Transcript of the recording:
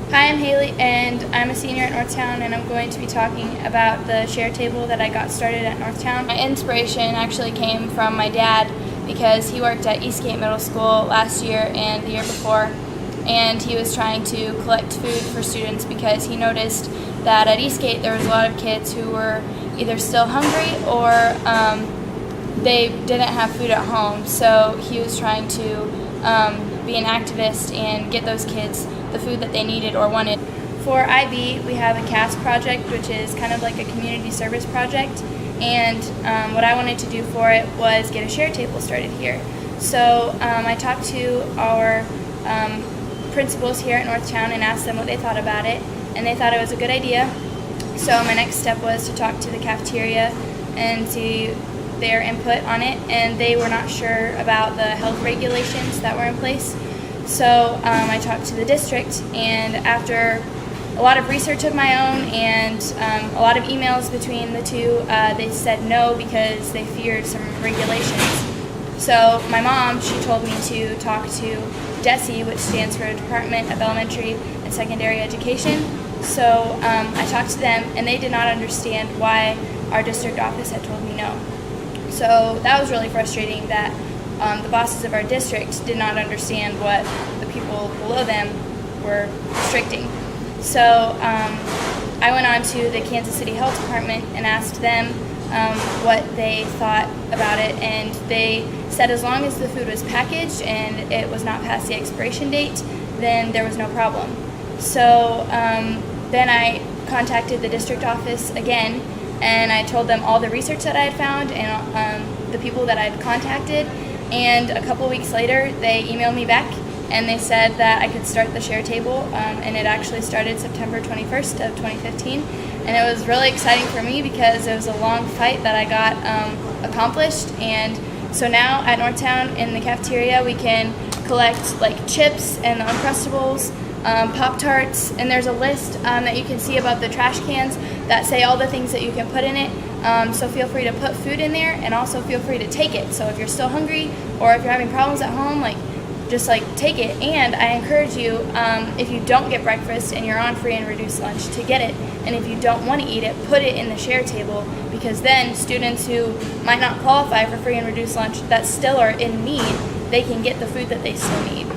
Hi, I'm Haley, and I'm a senior at Northtown, and I'm going to be talking about the share table that I got started at Northtown. My inspiration actually came from my dad because he worked at Eastgate Middle School last year and the year before, and he was trying to collect food for students because he noticed that at Eastgate there was a lot of kids who were either still hungry or they didn't have food at home. So he was trying to be an activist and get those kids the food that they needed or wanted. For IB, we have a CAS project, which is kind of like a community service project, and what I wanted to do for it was get a share table started here. So I talked to our principals here at Northtown and asked them what they thought about it, and they thought it was a good idea. So my next step was to talk to the cafeteria and see their input on it, and they were not sure about the health regulations that were in place. So I talked to the district, and after a lot of research of my own and a lot of emails between the two, they said no because they feared some regulations. So my mom, she told me to talk to DESE, which stands for Department of Elementary and Secondary Education. So I talked to them, and they did not understand why our district office had told me no. So that was really frustrating that the bosses of our district did not understand what the people below them were restricting. So I went on to the Kansas City Health Department and asked them what they thought about it, and they said as long as the food was packaged and it was not past the expiration date, then there was no problem. So then I contacted the district office again, and I told them all the research that I had found and the people that I had contacted, and a couple weeks later they emailed me back and they said that I could start the share table, and it actually started September 21st of 2015, and it was really exciting for me because it was a long fight that I got accomplished. And so now at Northtown in the cafeteria we can collect like chips and the Uncrustables, Pop-Tarts, and there's a list that you can see above the trash cans that say all the things that you can put in it. So feel free to put food in there, and also feel free to take it. So if you're still hungry or if you're having problems at home, just take it. And I encourage you, if you don't get breakfast and you're on free and reduced lunch, to get it. And if you don't want to eat it, put it in the share table, because then students who might not qualify for free and reduced lunch that still are in need, they can get the food that they still need.